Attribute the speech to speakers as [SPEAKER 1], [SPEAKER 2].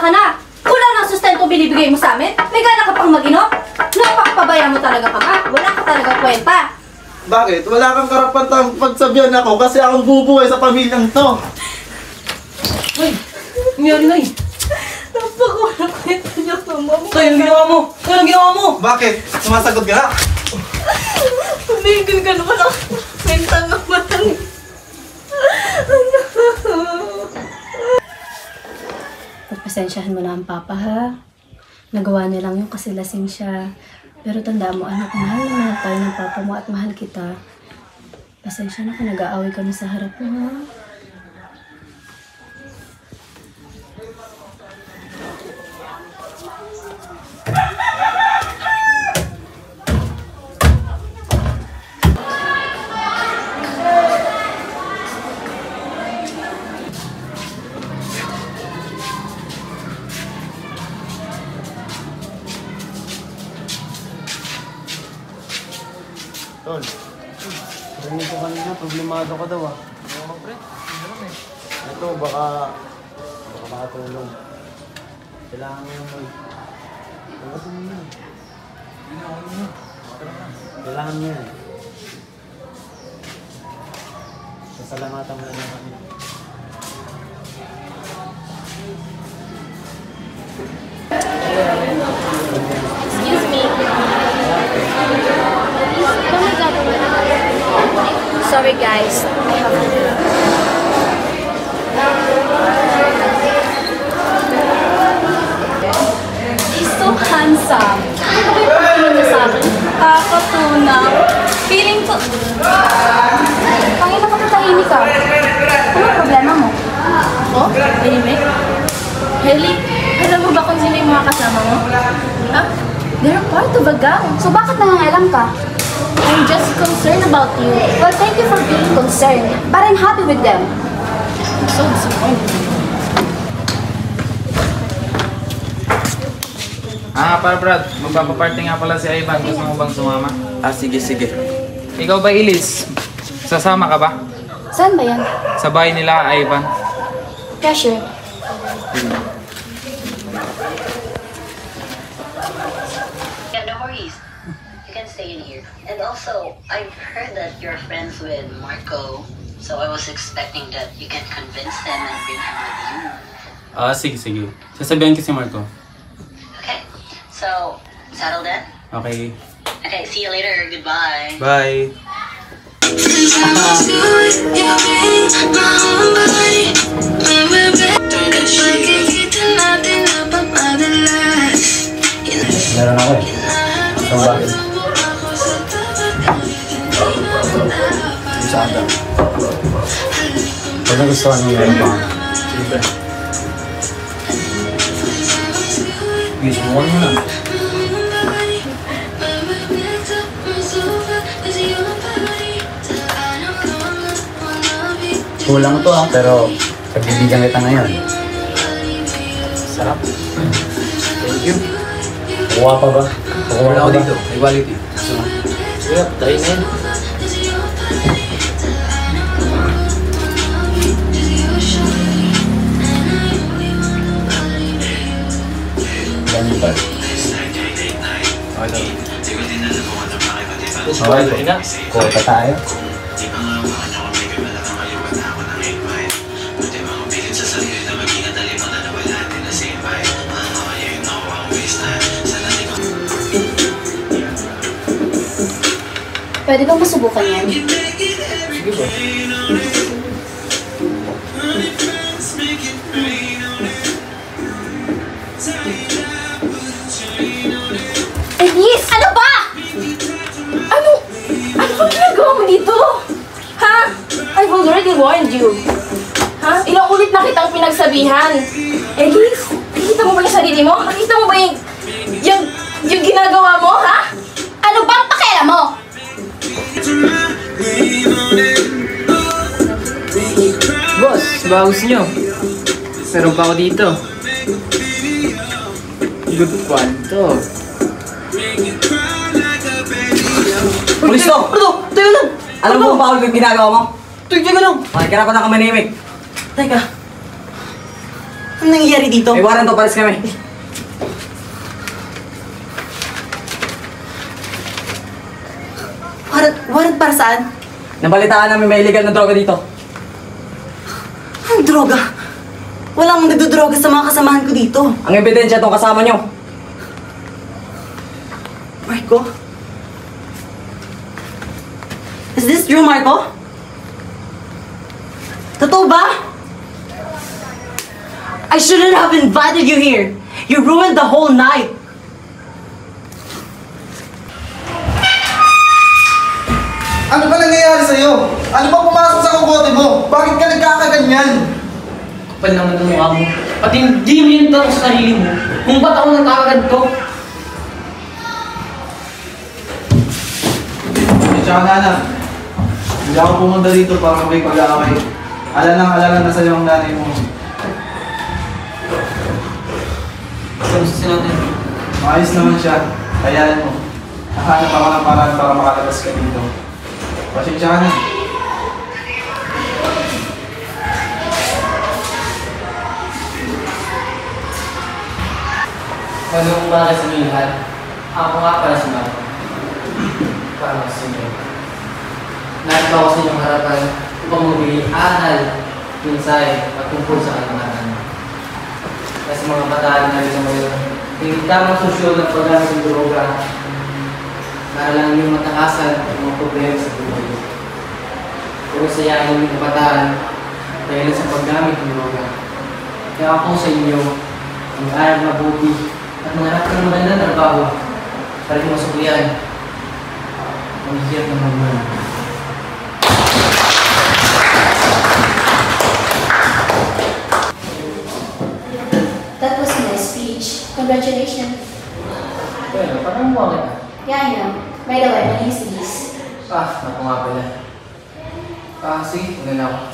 [SPEAKER 1] ka na. Kulang ng sustento binibigay mo sa amin? May gana ka pang mag-inom? Napakapabaya mo talaga ka ba? Wala ka talaga kwenta.
[SPEAKER 2] Bakit? Wala kang karapatang pagsabihan ako kasi ako bubuhay sa pamilyang to.
[SPEAKER 3] Ay! Nangyari, Nay?
[SPEAKER 1] Napakawalang kwenta niya sa mama.
[SPEAKER 3] Tay, anong ginawa mo? Tay, anong ginawa mo?
[SPEAKER 2] Bakit? Sumasagot ka na?
[SPEAKER 1] Tumigil ka naman ako. Kwenta naman. Pagpasensyahan mo na ang papa, ha? Nagawa niya lang yung kasi lasing siya. Pero tandaan mo, anak, mahal na mahal tayo ng papa mo at mahal kita. Pasensya na kung nag-aaway kami sa harap mo, ha?
[SPEAKER 2] Tol, rinig ko kanina, problemado ka daw ah.
[SPEAKER 3] Oo, pre. Meron eh.
[SPEAKER 2] Ito, baka makatulong. Kailangan mo yun, Tol. Kailangan mo yun.
[SPEAKER 3] Ginawa mo.
[SPEAKER 2] Kailangan mo yan. Sasalamatan mo na lang kami.
[SPEAKER 1] Excuse me. Sorry guys, I have to do. He's so handsome. Ano ba yung pagkakulong niya sa akin? Kakatunaw. Feeling ko... Pangina ka patahimik ka. Ano ang problema mo? Oh? Tahimik? Haley, alam mo ba kung sino yung mga kasama mo? Ha? They're part of a gang. So bakit nangangalam ka? I'm just concerned about you. Well, thank you for being concerned. But I'm happy with them. I'm so disappointed.
[SPEAKER 3] Para Brad, magpapaparty nga pala si Ivan. Gusto mo bang sumama?
[SPEAKER 4] Sige, sige.
[SPEAKER 3] Ikaw ba, Elise? Sasama ka ba?
[SPEAKER 1] Saan ba yan?
[SPEAKER 3] Sa bahay nila, Ivan.
[SPEAKER 1] Cashier.
[SPEAKER 5] Yeah, no worries. You can stay in here. And also, I've heard that you're friends with Marco, so I was expecting that you can convince them and bring him with you.
[SPEAKER 4] Sige, sige. Sasabihan ko si Marco.
[SPEAKER 5] Okay, so, settle then?
[SPEAKER 4] Okay.
[SPEAKER 5] Okay, see you later. Goodbye.
[SPEAKER 4] Bye!
[SPEAKER 2] Meron ako eh. Isang bakit? Saan ka? Pag nagustuhan mo meron pa. Sige. Subukan mo na. Kulang to pero pagbibigyan kita ngayon. Sarap. Thank you. Kuha pa ba? Kuha ako dito. Equality. Sige, try na yun. Ganyan ba? Okay. Kota tayo.
[SPEAKER 1] Pwede bang masubukan yan?
[SPEAKER 2] Sige ba?
[SPEAKER 1] Elise! Ano ba? Ano bang ginagawa mo dito? Ha? I've already warned you. Ha? Ilang ulit na kitang pinagsabihan. Elise, nakikita mo ba yung sarili mo? Nakikita mo ba yung ginagawa mo, ha? Ano bang pakialam mo?
[SPEAKER 3] Boss, bagus nyo. Meron pa ako dito. Good kwanto.
[SPEAKER 6] Pulis to! Ano to? Tayo lang! Alam mo ba kung ginagawa mo?
[SPEAKER 3] Tuwag dyan ka lang.
[SPEAKER 6] Pakikira ko na ka manimik.
[SPEAKER 3] Teka.
[SPEAKER 6] Ano nangyayari dito? May warrant to, pares kami. Warrant para saan? Nabalitaan namin may illegal na droga dito. Anong droga? Walang nagdodroga sa mga kasamahan ko dito. Ang ebidensya itong kasama nyo. Marco? Is this true, Marco? Totoo ba? I shouldn't have invited you here. You ruined the whole night.
[SPEAKER 7] Ano ba nangyayari sa'yo? Ano ba pumasok sa kukote mo? Bakit ka nagkakaganyan?
[SPEAKER 3] Kapal naman ng mukha mo. At hindi mo yung tanong sa sarili mo kung ba't ako nagkakaganto.
[SPEAKER 7] Tsaka na. Hindi ako pumunta dito para may pag-aaway. Alala na sa'yo ang nanay mo.
[SPEAKER 3] Kamusta si natin?
[SPEAKER 7] Maayos naman siya. Kayaan mo. Nahanap ako ng paraan para makalabas ka dito. Pasensya ka na.
[SPEAKER 3] Magandang umaga sa inyo lahat. Ako nga pala si Marco. Para sa inyo. Narito ako sa inyong harapan upang magbigay aral, mensahe at tungkol sa kalamanan. Kasi mga bataan na rin sa ngayon, hindi tamang sosyal ng paggamit ng droga para lang yung matakasan at mga problema sa buhay. Kung sayahin yung kabataan dahil sa paggamit ng droga. Kaya ako sa inyo, mag-aaral mabuti at mangarap ka ng magandang trabaho para yung masuklian. Maghihirap ng magmana.
[SPEAKER 8] That was my speech. Congratulations.
[SPEAKER 3] Well, parang mukha ka.
[SPEAKER 8] Yeah, I know. By the way, my name is Elise.
[SPEAKER 3] Naku nga pala. Sige, una na ako.